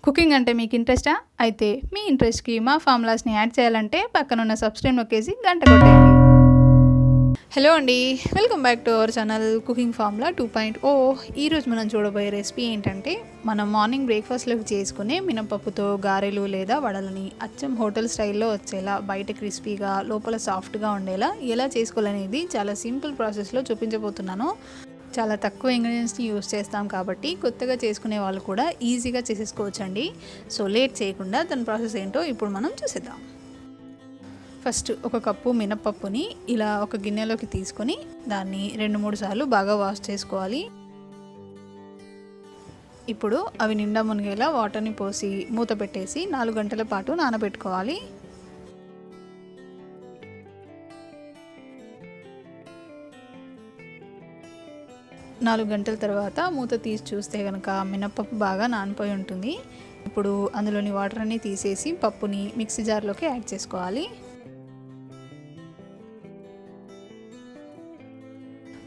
Cooking అంటే మీకు ఇంట్రెస్టా? అయితే మీ ఇంట్రెస్ట్కి మా ఫార్ములాస్ని యాడ్ చేయాలంటే పక్కనున్న సబ్స్క్రైబ్ నొక్కేసి గంట కొట్టేయండి. హలో అండి, welcome back to our channel cooking formula 2.0. ఈరోజు మనం చూడబోయే రెసిపీ ఏంటంటే మనం మార్నింగ్ బ్రేక్ఫాస్ట్లోకి చేసుకునే మినపప్పుతో గారెలు లేదా వడలని అచ్చం హోటల్ స్టైల్లో వచ్చేలా బయట క్రిస్పీగా లోపల సాఫ్ట్గా ఉండేలా ఎలా చేసుకోవాలనేది చాలా సింపుల్ ప్రాసెస్లో చూపించబోతున్నాను. చాలా తక్కువ ఇంగ్రీడియంట్స్ని యూస్ చేస్తాం కాబట్టి కొత్తగా చేసుకునే వాళ్ళు కూడా ఈజీగా చేసేసుకోవచ్చండి. సో లేట్ చేయకుండా దాని ప్రాసెస్ ఏంటో ఇప్పుడు మనం చూసేద్దాం. ఫస్ట్ ఒక కప్పు మినపప్పుని ఇలా ఒక గిన్నెలోకి తీసుకొని దాన్ని 2-3 సార్లు బాగా వాష్ చేసుకోవాలి. ఇప్పుడు అవి నిండా మునిగేలా వాటర్ని పోసి మూత పెట్టేసి 4 గంటల పాటు నానబెట్టుకోవాలి. నాలుగు గంటల తర్వాత మూత తీసి చూస్తే కనుక మినపప్పు బాగా నానిపోయి ఉంటుంది. ఇప్పుడు అందులోని వాటర్ అన్ని తీసేసి పప్పుని మిక్సీ జార్లోకి యాడ్ చేసుకోవాలి.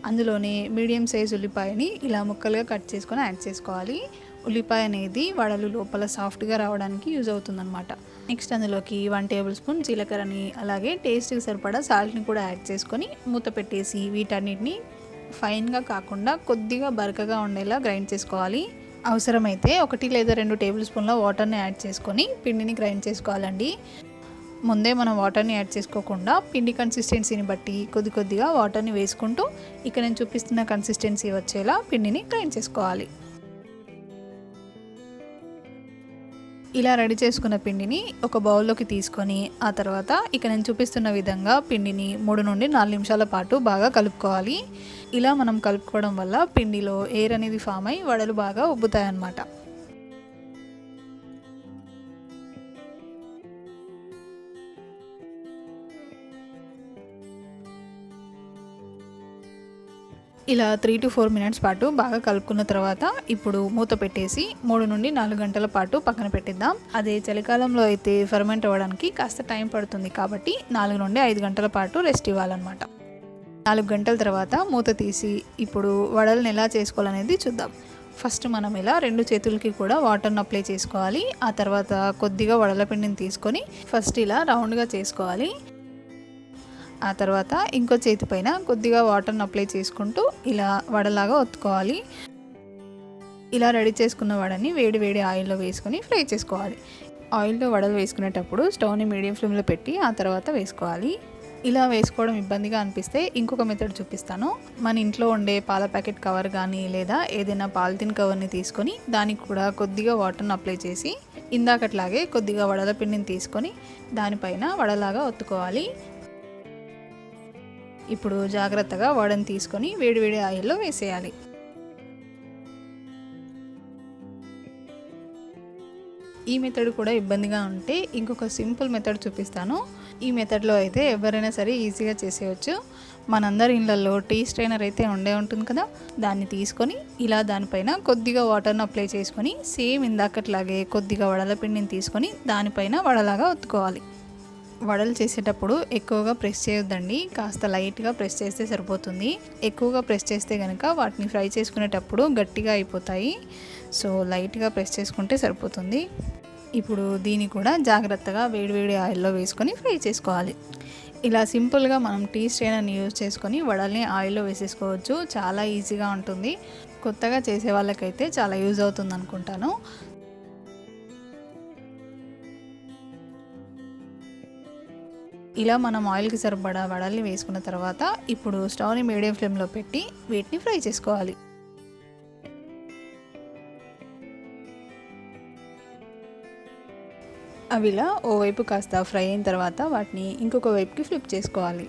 అందులోనే మీడియం సైజ్ ఉల్లిపాయని ఇలా ముక్కలుగా కట్ చేసుకొని యాడ్ చేసుకోవాలి. ఉల్లిపాయ అనేది వడలు లోపల సాఫ్ట్గా రావడానికి యూజ్ అవుతుందన్నమాట. నెక్స్ట్ అందులోకి 1 టేబుల్ స్పూన్ జీలకర్రని అలాగే టేస్ట్కి సరిపడా సాల్ట్ని కూడా యాడ్ చేసుకొని మూత పెట్టేసి వీటన్నిటిని ఫైన్గా కాకుండా కొద్దిగా బరకగా ఉండేలా గ్రైండ్ చేసుకోవాలి. అవసరమైతే 1 లేదా 2 టేబుల్ స్పూన్ల వాటర్ని యాడ్ చేసుకొని పిండిని గ్రైండ్ చేసుకోవాలండి. ముందే మనం వాటర్ని యాడ్ చేసుకోకుండా పిండి కన్సిస్టెన్సీని బట్టి కొద్దిగా వాటర్ని వేసుకుంటూ ఇక్కడ నేను చూపిస్తున్న కన్సిస్టెన్సీ వచ్చేలా పిండిని గ్రైండ్ చేసుకోవాలి. ఇలా రెడీ చేసుకున్న పిండిని ఒక బౌల్లోకి తీసుకొని ఆ తర్వాత ఇక నేను చూపిస్తున్న విధంగా పిండిని 3 నుండి 4 నిమిషాల పాటు బాగా కలుపుకోవాలి. ఇలా మనం కలుపుకోవడం వల్ల పిండిలో ఎయిర్ అనేది ఫామ్ అయ్యి వడలు బాగా ఉబ్బుతాయన్నమాట. ఇలా 3 to 4 మినిట్స్ పాటు బాగా కలుపుకున్న తర్వాత ఇప్పుడు మూత పెట్టేసి 3 నుండి 4 గంటల పాటు పక్కన పెట్టిద్దాం. అదే చలికాలంలో అయితే ఫర్మెంట్ అవ్వడానికి కాస్త టైం పడుతుంది కాబట్టి 4 నుండి 5 గంటల పాటు రెస్ట్ ఇవ్వాలన్నమాట. 4 గంటల తర్వాత మూత తీసి ఇప్పుడు వడలను ఎలా చేసుకోవాలనేది చూద్దాం. ఫస్ట్ మనం ఇలా 2 చేతులకి కూడా వాటర్ని అప్లై చేసుకోవాలి. ఆ తర్వాత కొద్దిగా వడల పిండిని తీసుకొని ఫస్ట్ ఇలా రౌండ్గా చేసుకోవాలి. ఆ తర్వాత ఇంకో చేతి పైన కొద్దిగా వాటర్ని అప్లై చేసుకుంటూ ఇలా వడలాగా ఒత్తుకోవాలి. ఇలా రెడీ చేసుకున్న వడని వేడి ఆయిల్లో వేసుకొని ఫ్రై చేసుకోవాలి. ఆయిల్లో వడలు వేసుకునేటప్పుడు స్టవ్ని మీడియం ఫ్లేమ్లో పెట్టి ఆ తర్వాత వేసుకోవాలి. ఇలా వేసుకోవడం ఇబ్బందిగా అనిపిస్తే ఇంకొక మెథడ్ చూపిస్తాను. మన ఇంట్లో ఉండే పాల ప్యాకెట్ కవర్ కానీ లేదా ఏదైనా పాలిథిన్ కవర్ని తీసుకొని దానికి కూడా కొద్దిగా వాటర్ని అప్లై చేసి ఇందాకట్లాగే కొద్దిగా వడల పిండిని తీసుకొని దానిపైన వడలాగా ఒత్తుకోవాలి. ఇప్పుడు జాగ్రత్తగా వడని తీసుకొని వేడి ఆయిల్లో వేసేయాలి. ఈ మెథడ్ కూడా ఇబ్బందిగా ఉంటే ఇంకొక సింపుల్ మెథడ్ చూపిస్తాను. ఈ మెథడ్లో అయితే ఎవరైనా సరే ఈజీగా చేసేయచ్చు. మనందరి ఇళ్ళల్లో టీ స్ట్రైనర్ అయితే ఉంటుంది కదా, దాన్ని తీసుకొని ఇలా దానిపైన కొద్దిగా వాటర్ని అప్లై చేసుకొని సేమ్ ఇందాకట్లాగే కొద్దిగా వడల పిండిని తీసుకొని దానిపైన వడలాగా ఒత్తుకోవాలి. వడలు చేసేటప్పుడు ఎక్కువగా ప్రెస్ చేయొద్దండి, కాస్త లైట్గా ప్రెస్ చేస్తే సరిపోతుంది. ఎక్కువగా ప్రెస్ చేస్తే కనుక వాటిని ఫ్రై చేసుకునేటప్పుడు గట్టిగా అయిపోతాయి. సో లైట్గా ప్రెస్ చేసుకుంటే సరిపోతుంది. ఇప్పుడు దీన్ని కూడా జాగ్రత్తగా వేడి ఆయిల్లో వేసుకొని ఫ్రై చేసుకోవాలి. ఇలా సింపుల్గా మనం టీ స్ట్రైనర్ని యూజ్ చేసుకొని వడల్ని ఆయిల్లో వేసేసుకోవచ్చు. చాలా ఈజీగా ఉంటుంది. కొత్తగా చేసే వాళ్ళకైతే చాలా యూజ్ అవుతుంది అనుకుంటాను. ఇలా మనం ఆయిల్కి సరిపడా వడల్ని వేసుకున్న తర్వాత ఇప్పుడు స్టవ్ని మీడియం ఫ్లేమ్లో పెట్టి వీటిని ఫ్రై చేసుకోవాలి. అవి ఇలా ఓవైపు కాస్త ఫ్రై అయిన తర్వాత వాటిని ఇంకొక వైపుకి ఫ్లిప్ చేసుకోవాలి.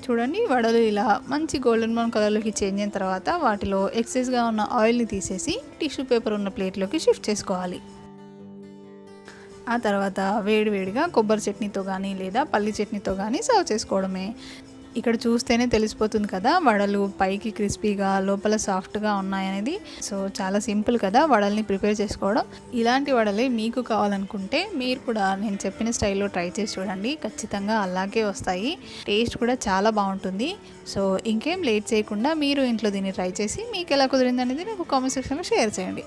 చూడండి, వడలు ఇలా మంచి గోల్డెన్ బ్రౌన్ కలర్లోకి చేంజ్ అయిన తర్వాత వాటిలో ఎక్సెస్గా ఉన్న ఆయిల్ని తీసేసి టిష్యూ పేపర్ ఉన్న ప్లేట్లోకి షిఫ్ట్ చేసుకోవాలి. ఆ తర్వాత వేడిగా కొబ్బరి చట్నీతో కానీ లేదా పల్లి చట్నీతో కానీ సర్వ్ చేసుకోవడమే. ఇక్కడ చూస్తేనే తెలిసిపోతుంది కదా వడలు పైకి క్రిస్పీగా లోపల సాఫ్ట్గా ఉన్నాయనేది. సో చాలా సింపుల్ కదా వడల్ని ప్రిపేర్ చేసుకోవడం. ఇలాంటి వడలే మీకు కావాలనుకుంటే మీరు కూడా నేను చెప్పిన స్టైల్లో ట్రై చేసి చూడండి, ఖచ్చితంగా అలాగే వస్తాయి. టేస్ట్ కూడా చాలా బాగుంటుంది. సో ఇంకేం లేట్ చేయకుండా మీరు ఇంట్లో దీన్ని ట్రై చేసి మీకు ఎలా కుదిరింది అనేది నాకు కామెంట్ సెక్షన్లో షేర్ చేయండి.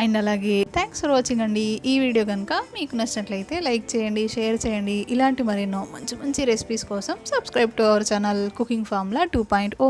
అండ్ అలాగే థ్యాంక్స్ ఫర్ వాచింగ్ అండి. ఈ వీడియో కనుక మీకు నచ్చినట్లయితే లైక్ చేయండి, షేర్ చేయండి. ఇలాంటి మరెన్నో మంచి మంచి రెసిపీస్ కోసం subscribe to our channel cooking formula 2.0.